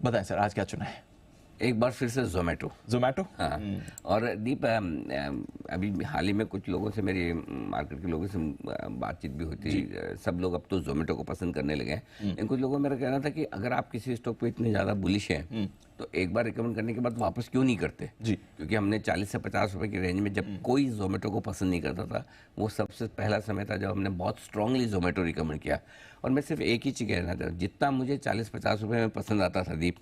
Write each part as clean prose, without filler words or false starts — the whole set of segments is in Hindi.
बताएं सर, आज क्या चुना है? एक बार फिर से जोमेटो। जोमेटो? हाँ। और दीप, अभी हाल ही में कुछ लोगों से, मेरी मार्केट के लोगों से बातचीत भी होती, सब लोग अब तो जोमेटो को पसंद करने लगे हैं। लेकिन कुछ लोगों को मेरा कहना था कि अगर आप किसी स्टॉक पे इतने ज़्यादा बुलिश हैं तो एक बार रिकमेंड करने के बाद वापस क्यों नहीं करते जी? क्योंकि हमने 40 से 50 रुपए की रेंज में जब कोई जोमेटो को पसंद नहीं करता था, वो सबसे पहला समय था जब हमने बहुत स्ट्रांगली जोमेटो रिकमेंड किया। और मैं सिर्फ एक ही चीज़ कहना था, जितना मुझे 40-50 रुपए में पसंद आता था दीप,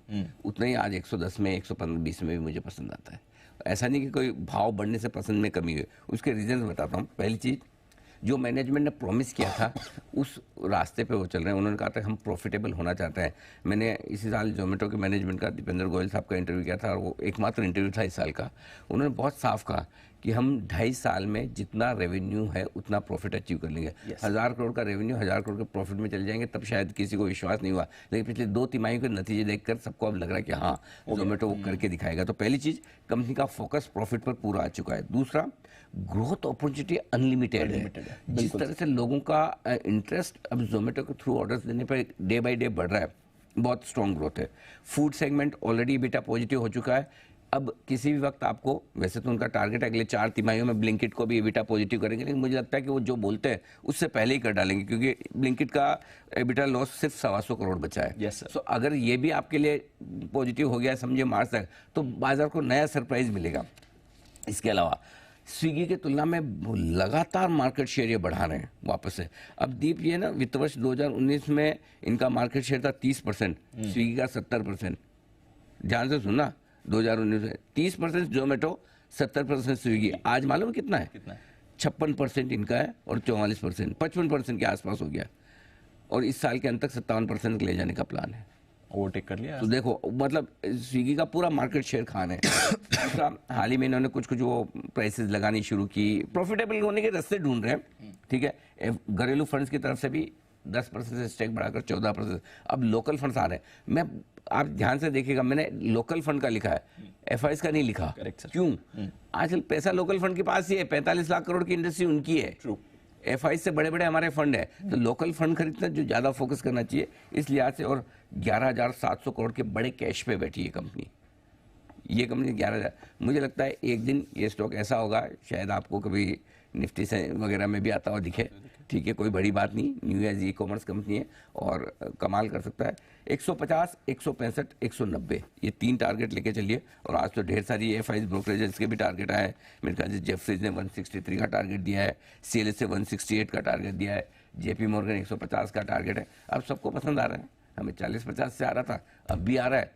उतना ही आज 110 में, 115-20 में भी मुझे पसंद आता है। ऐसा नहीं कि कोई भाव बढ़ने से पसंद में कमी हुई। उसके रीजन बताता हूँ। पहली चीज़, जो मैनेजमेंट ने प्रॉमिस किया था उस रास्ते पे वो चल रहे हैं। उन्होंने कहा था हम प्रॉफिटेबल होना चाहते हैं। मैंने इसी साल जोमेटो के मैनेजमेंट का, दीपेंद्र गोयल साहब का इंटरव्यू किया था, और वो एकमात्र इंटरव्यू था इस साल का। उन्होंने बहुत साफ कहा कि हम 2.5 साल में जितना रेवेन्यू है उतना प्रॉफिट अचीव कर लेंगे। 1000 करोड़ का रेवेन्यू 1000 करोड़ के प्रॉफिट में चले जाएंगे, तब शायद किसी को विश्वास नहीं हुआ। लेकिन पिछले 2 तिमाही के नतीजे देखकर सबको अब लग रहा है कि हाँ, जोमेटो वो करके दिखाएगा। तो पहली चीज़, कंपनी का फोकस प्रॉफिट पर पूरा आ चुका है। दूसरा, ग्रोथ अपॉर्चुनिटी अनलिमिटेड है। जिस तरह से लोगों का इंटरेस्ट अब जोमेटो के थ्रू ऑर्डर्स देने पर डे बाई डे बढ़ रहा है, बहुत स्ट्रॉन्ग ग्रोथ है। फूड सेगमेंट ऑलरेडी बेटा पॉजिटिव हो चुका है। अब किसी भी वक्त आपको, वैसे तो उनका टारगेट अगले 4 तिमाहियों में ब्लिंकिट को भी एबिटा पॉजिटिव करेंगे, लेकिन मुझे लगता है कि वो जो बोलते हैं उससे पहले ही कर डालेंगे, क्योंकि ब्लिंकिट का एबिटा लॉस सिर्फ 125 करोड़ बचा है। तो अगर ये भी आपके लिए पॉजिटिव हो गया समझिए मार्च तक, तो बाजार को नया सरप्राइज मिलेगा। इसके अलावा स्विगी के तुलना में लगातार मार्केट शेयर ये बढ़ा रहे हैं वापस से। अब दीप, ये ना वित्त वर्ष 2019 में इनका मार्केट शेयर था 30%, स्विगी का 70%। ध्यान से सुनना, 2019 में 30% जोमेटो, 70% स्विगी। आज मालूम है कितना है? 56% इनका है और 44%, 55% के आसपास हो गया। और इस साल के अंत तक 57% ले जाने का प्लान है। ओवरटेक कर लिया। तो देखो, मतलब स्विगी का पूरा मार्केट शेयर खाना है। हाल ही में इन्होंने कुछ वो प्राइसेस लगानी शुरू की, प्रॉफिटेबल होने के रास्ते ढूंढ रहे हैं। ठीक है, घरेलू फंड्स की तरफ से भी 10% से स्टेक बढ़ाकर 14%। अब लोकल फंड्स आ रहे हैं। मैं, आप ध्यान से देखिएगा, मैंने लोकल फंड का लिखा है, एफआईएस का नहीं लिखा। क्यों? आजकल पैसा लोकल फंड के पास ही है। 45 लाख करोड़ की इंडस्ट्री उनकी है। एफआई से बड़े बड़े हमारे फंड है, तो लोकल फंड खरीदना जो ज़्यादा फोकस करना चाहिए इस लिहाज से। और 11,700 करोड़ के बड़े कैश पे बैठी है कंपनी। ये कंपनी 11,000, मुझे लगता है एक दिन ये स्टॉक ऐसा होगा, शायद आपको कभी निफ्टी से वगैरह में भी आता हुआ दिखे। ठीक है, कोई बड़ी बात नहीं, new age e commerce company है और कमाल कर सकता है। 150, 165, 190 ये 3 टारगेट लेके चलिए। और आज तो ढेर सारी एफआईज ब्रोकरेजेस के भी टारगेट आए हैं। मेरे ख्याल से जेफरीज ने 163 का टारगेट दिया है, सीएलएस से 168 का टारगेट दिया है, जेपी मॉर्गन 150 का टारगेट है। अब सबको पसंद आ रहा है। हमें 40-50 से आ रहा था, अब भी आ रहा है,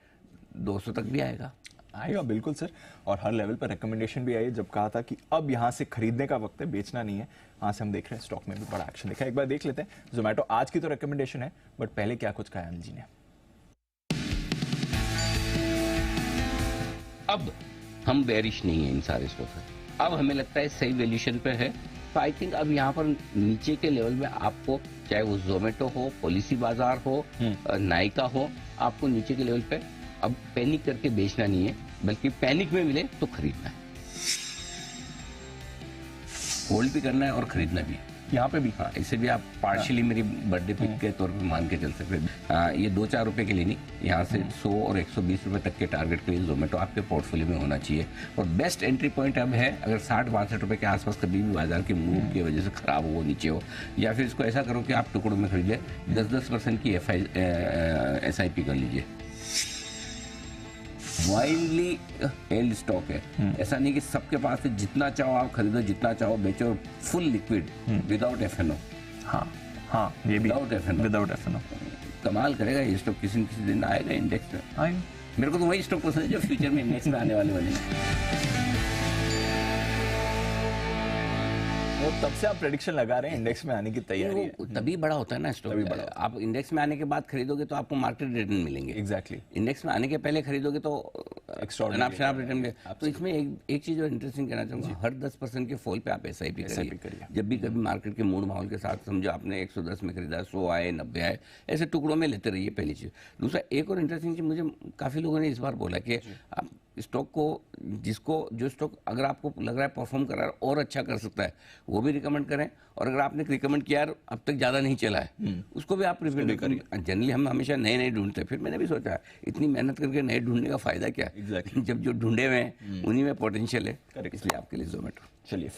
200 तक भी आएगा। आएगा बिल्कुल सर। और हर लेवल पर रिकमेंडेशन भी आई जब कहा था कि अब यहाँ से खरीदने का वक्त है, बेचना नहीं है। वहाँ से हम देख रहे हैं स्टॉक में भी बड़ा एक्शन दिखा है। एक बार देख लेते हैं जोमेटो। आज की तो रिकमेंडेशन है, बट पहले क्या कुछ कहा अनिल जी ने। अब हम बेरिश नहीं है इन सारे स्टॉक में। अब हमें लगता है सही वैल्यूएशन पे है। तो आई थिंक अब यहाँ पर नीचे के लेवल में आपको, चाहे वो जोमेटो हो, पॉलिसी बाजार हो, नायका हो, आपको नीचे के लेवल पे अब पैनिक करके बेचना नहीं है, बल्कि पैनिक में मिले तो खरीदना है, होल्ड भी करना है और खरीदना भी है। यहाँ पे भी हाँ, इसे भी आप पार्शियली मेरी बर्थडे पिक के तौर पे मान के चल सकते हैं। ये 2-4 रुपए के लिए नहीं, यहाँ से 100 और 120 रुपए तक के टारगेट के लिए जोमेटो आपके पोर्टफोलियो में होना चाहिए। और बेस्ट एंट्री पॉइंट अब है, अगर 60-62 रुपए के आसपास कभी भी बाजार के मूड की वजह से खराब हो, नीचे हो, या फिर इसको ऐसा करो कि आप टुकड़ों में खरीद ले, 10-10% की SIP कर लीजिए। वाइडली हेल्ड स्टॉक है, ऐसा नहीं कि सबके पास है, जितना चाहो आप खरीदो, जितना चाहो बेचो। Full liquid, without F and O. हाँ, ये भी विदाउट एफएनओ। कमाल करेगा ये स्टॉक, किसी न किसी दिन आएगा इंडेक्स में। आएगा। मेरे को तो वही स्टॉक पसंद है जो फ्यूचर में इंडेक्स में आने वाले हैं। तब से आप प्रेडिक्शन लगा रहे हैं इंडेक्स में आने की तैयारी है। तभी बड़ा होता है ना स्टॉक। आप इंडेक्स में आने के बाद खरीदोगे तो आपको मार्केट रिटर्न मिलेंगे। एग्जैक्टली। इंडेक्स में आने के पहले खरीदोगे तो Extraordinary अनाप शनाप रिटर्न में। Absolutely. तो इसमें एक चीज और इंटरेस्टिंग कहना चाहूंगा, हर 10% के फॉल पे आप SIP SIP करिए। करिए। जब भी कभी मार्केट के मूड माहौल के साथ, समझो आपने 110 में खरीदा, 100 आए, 90 आए, ऐसे टुकड़ों में लेते रहिए, पहली चीज। दूसरा, एक और इंटरेस्टिंग चीज मुझे काफी लोगों ने इस बार बोला कि आप स्टॉक को, जो स्टॉक अगर आपको लग रहा है परफॉर्म कर रहा है और अच्छा कर सकता है, वो भी रिकमेंड करें। और अगर आपने रिकमेंड किया यार अब तक ज़्यादा नहीं चला है, उसको भी आप रिकमेंड करिए। जनरली हम हमेशा नए नए ढूंढते हैं, फिर मैंने भी सोचा इतनी मेहनत करके नए ढूंढने का फायदा क्या है? Exactly. जब जो ढूंढे हुए हैं उन्हीं में पोटेंशियल है, इसलिए आपके लिए जोमेटो। चलिए